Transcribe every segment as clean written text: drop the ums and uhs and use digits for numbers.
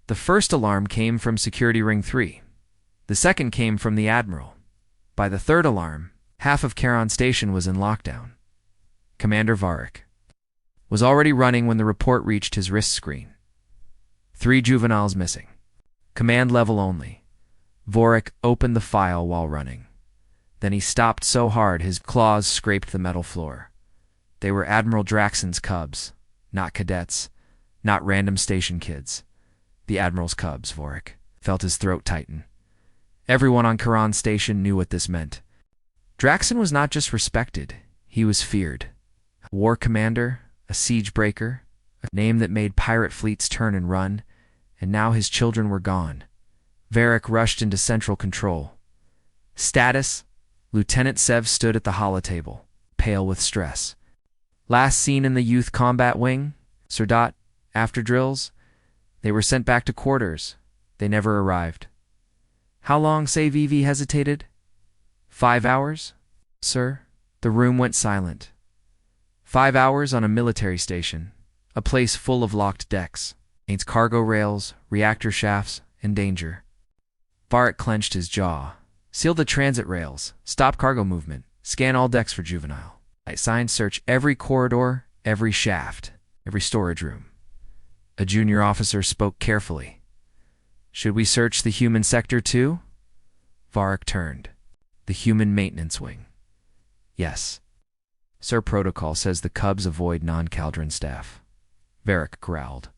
The first alarm came from Security Ring 3. The second came from the Admiral. By the third alarm, half of Charon Station was in lockdown. Commander Varric was already running when the report reached his wrist screen. 3 juveniles missing. Command level only. Varric opened the file while running. Then he stopped so hard his claws scraped the metal floor. They were Admiral Draxon's cubs, not cadets, not random station kids. The Admiral's cubs, Varric felt his throat tighten. Everyone on Charon Station knew what this meant. Draxon was not just respected, he was feared. A war commander, a siege breaker, a name that made pirate fleets turn and run, and now his children were gone. Varric rushed into central control. Status: Lieutenant Sev stood at the holotable, pale with stress. Last seen in the youth combat wing, Sir. After drills, they were sent back to quarters. They never arrived. How long, say Vivi hesitated? 5 hours, sir? The room went silent. 5 hours on a military station, a place full of locked decks, against cargo rails, reactor shafts, and danger. Varric clenched his jaw. Seal the transit rails, stop cargo movement, scan all decks for juvenile. Sign search every corridor, every shaft, every storage room. A junior officer spoke carefully. Should we search the human sector too? Varric turned. The human maintenance wing. Yes. Sir, protocol says the cubs avoid non-Caldron staff. Varric growled.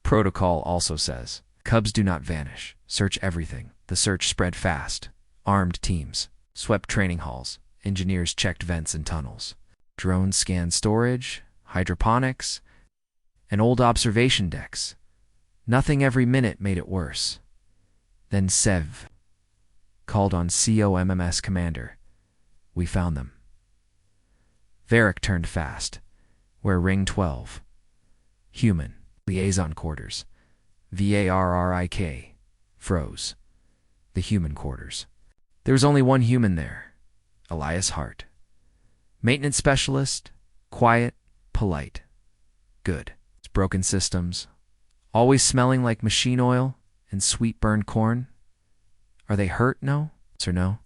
Protocol also says cubs do not vanish. Search everything. The search spread fast. Armed teams swept training halls. Engineers checked vents and tunnels. Drones scanned storage, hydroponics, and old observation decks. Nothing every minute made it worse. Then Sev called on COMMS commander. We found them. Varric turned fast. Where Ring 12. Human. Liaison quarters. VARRIK. Froze. The human quarters. There was only one human there. Elias Hart. Maintenance specialist. Quiet. Polite. Good. Broken systems. Always smelling like machine oil and sweet burned corn. Are they hurt? No? Sir, no?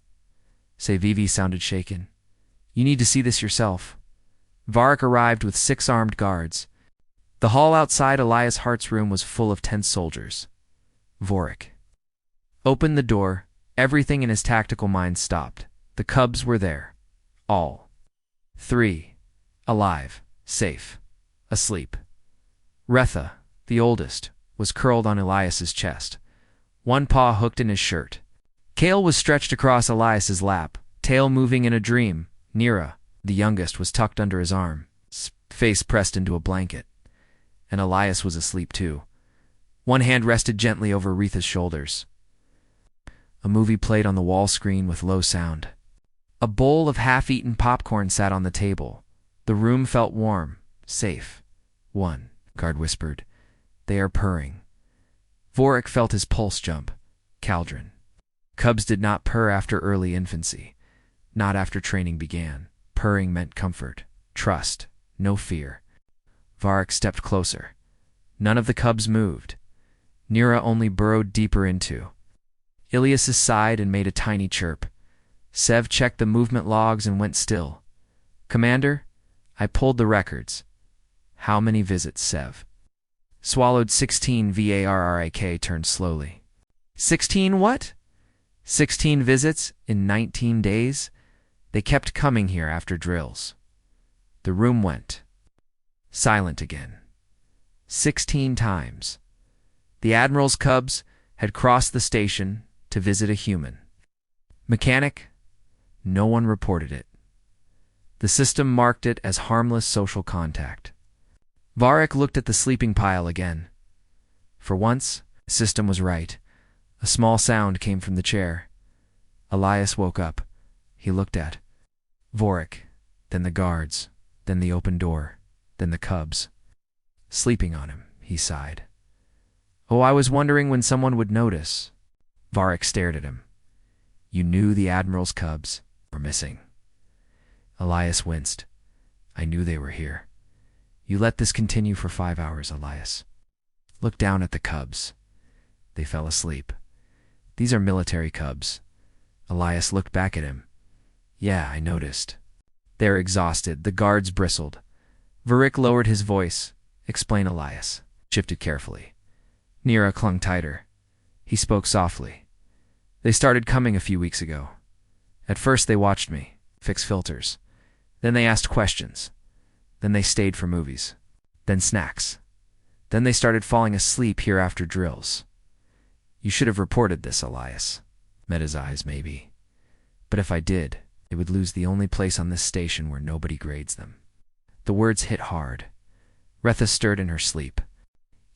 Say Vivi sounded shaken. You need to see this yourself. Varric arrived with 6 armed guards. The hall outside Elias Hart's room was full of tense soldiers. Varric opened the door. Everything in his tactical mind stopped. The cubs were there. All. 3. Alive. Safe. Asleep. Retha, the oldest, was curled on Elias's chest, one paw hooked in his shirt. Kale was stretched across Elias's lap, tail moving in a dream. Nira, the youngest, was tucked under his arm, face pressed into a blanket. And Elias was asleep too. One hand rested gently over Retha's shoulders. A movie played on the wall screen with low sound. A bowl of half-eaten popcorn sat on the table. The room felt warm, safe. One guard whispered, "They are purring." Varric felt his pulse jump. Caldron. Cubs did not purr after early infancy. Not after training began. Purring meant comfort, trust, no fear. Varric stepped closer. None of the cubs moved. Nira only burrowed deeper into Ilias's side and made a tiny chirp. Sev checked the movement logs and went still. Commander, I pulled the records. How many visits, Sev? Swallowed 16. Varric turned slowly. 16 what? 16 visits in 19 days? They kept coming here after drills. The room went silent again. 16 times. The Admiral's cubs had crossed the station to visit a human. Mechanic? No one reported it. The system marked it as harmless social contact. Varric looked at the sleeping pile again. For once, the system was right. A small sound came from the chair. Elias woke up. He looked at Varric, then the guards, then the open door, then the cubs. Sleeping on him, he sighed. Oh, I was wondering when someone would notice. Varric stared at him. You knew the Admiral's cubs were missing. Elias winced. I knew they were here. You let this continue for 5 hours, Elias. Look down at the cubs. They fell asleep. These are military cubs. Elias looked back at him. Yeah, I noticed. They're exhausted. The guards bristled. Varric lowered his voice. Explain, Elias. Shifted carefully. Nira clung tighter. He spoke softly. They started coming a few weeks ago. At first they watched me, fix filters. Then they asked questions. Then they stayed for movies. Then snacks. Then they started falling asleep here after drills. You should have reported this, Elias. Met his eyes, maybe. But if I did, it would lose the only place on this station where nobody grades them. The words hit hard. Retha stirred in her sleep.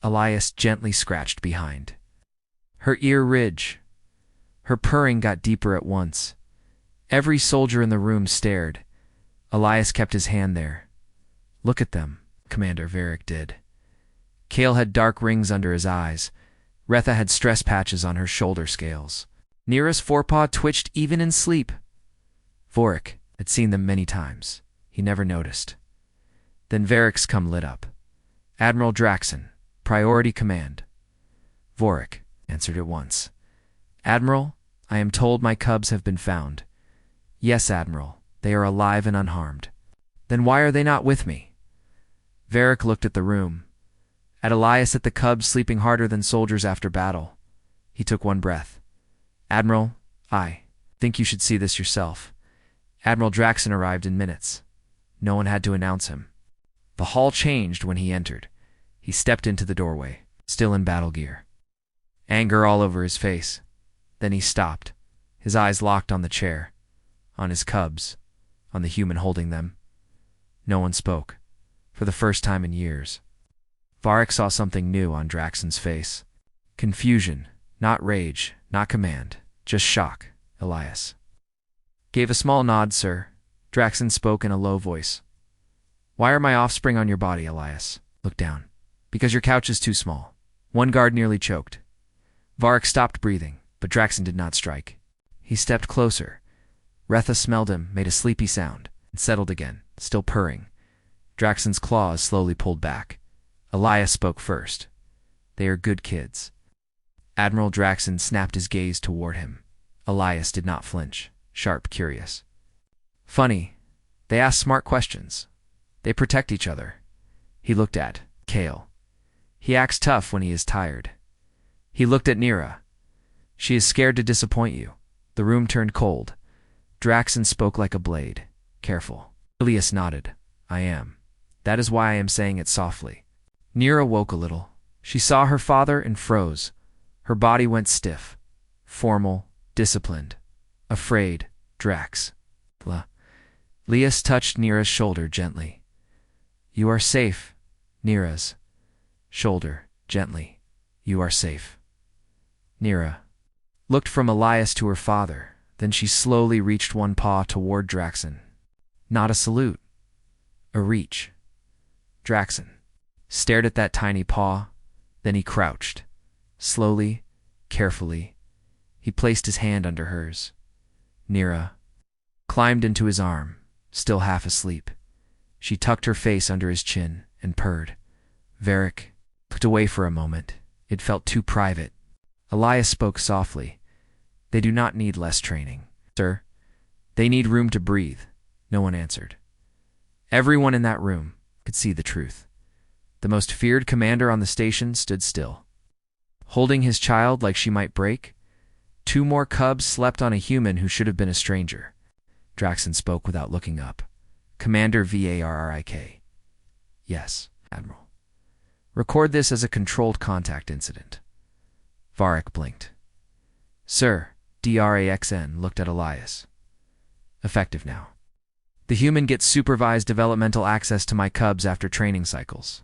Elias gently scratched behind. Her ear ridge. Her purring got deeper at once. Every soldier in the room stared. Elias kept his hand there. Look at them, Commander Varric did. Kale had dark rings under his eyes. Retha had stress patches on her shoulder scales. Nira's forepaw twitched even in sleep. Varric had seen them many times. He never noticed. Then Varric's cum lit up. Admiral Draxon, priority command. Varric answered at once. Admiral, I am told my cubs have been found. Yes, Admiral, they are alive and unharmed. Then why are they not with me? Varric looked at the room. At Elias, at the cubs sleeping harder than soldiers after battle. He took one breath. Admiral, I think you should see this yourself. Admiral Draxon arrived in minutes. No one had to announce him. The hall changed when he entered. He stepped into the doorway, still in battle gear. Anger all over his face. Then he stopped, his eyes locked on the chair, on his cubs, on the human holding them. No one spoke, for the first time in years. Varric saw something new on Draxon's face. Confusion, not rage, not command, just shock. Elias gave a small nod, sir. Draxon spoke in a low voice. Why are my offspring on your body, Elias? Look down. Because your couch is too small. One guard nearly choked. Varric stopped breathing, but Draxon did not strike. He stepped closer. Retha smelled him, made a sleepy sound, and settled again, still purring. Draxon's claws slowly pulled back. Elias spoke first. They are good kids. Admiral Draxon snapped his gaze toward him. Elias did not flinch, sharp, curious. Funny. They ask smart questions. They protect each other. He looked at Kale. He acts tough when he is tired. He looked at Nira. She is scared to disappoint you. The room turned cold. Draxon spoke like a blade. Careful. Elias nodded. I am. That is why I am saying it softly. Nira woke a little. She saw her father and froze. Her body went stiff. Formal, disciplined. Afraid. Drax. Elias touched Nira's shoulder gently. You are safe. Nira's shoulder, gently. You are safe. Nira looked from Elias to her father. Then she slowly reached one paw toward Draxon. Not a salute. A reach. Draxon stared at that tiny paw. Then he crouched. Slowly, carefully, he placed his hand under hers. Nira climbed into his arm, still half asleep. She tucked her face under his chin and purred. Varric looked away for a moment. It felt too private. Elias spoke softly. They do not need less training, sir. They need room to breathe. No one answered. Everyone in that room could see the truth. The most feared commander on the station stood still, holding his child like she might break. 2 more cubs slept on a human who should have been a stranger. Draxon spoke without looking up. Commander Varric. Yes, Admiral. Record this as a controlled contact incident. Varric blinked. Sir, Draxn looked at Elias. Effective now. The human gets supervised developmental access to my cubs after training cycles.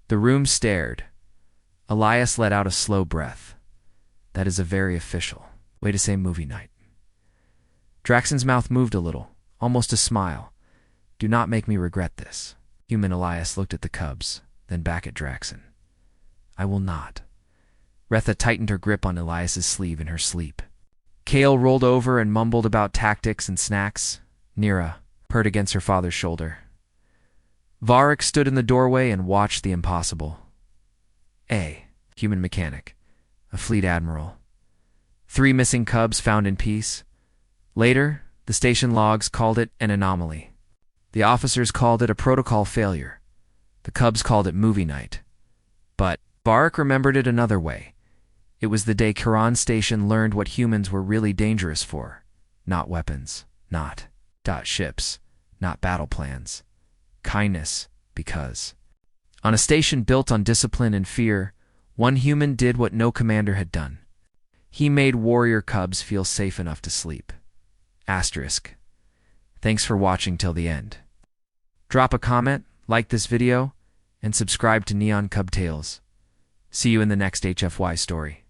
The room stared. Elias let out a slow breath. That is a very official way to say movie night. Draxon's mouth moved a little, almost a smile. Do not make me regret this. Human Elias looked at the cubs, then back at Draxon. I will not. Retha tightened her grip on Elias's sleeve in her sleep. Kale rolled over and mumbled about tactics and snacks. Nira purred against her father's shoulder. Varric stood in the doorway and watched the impossible. Human mechanic. a fleet admiral. 3 missing cubs found in peace. Later, the station logs called it an anomaly. The officers called it a protocol failure. The cubs called it movie night. But Barak remembered it another way. It was the day Kiran Station learned what humans were really dangerous for. Not weapons, not ships, not battle plans. Kindness, because. On a station built on discipline and fear, one human did what no commander had done. He made warrior cubs feel safe enough to sleep. Asterisk. Thanks for watching till the end. Drop a comment, like this video, and subscribe to Neon Cub Tales. See you in the next HFY story.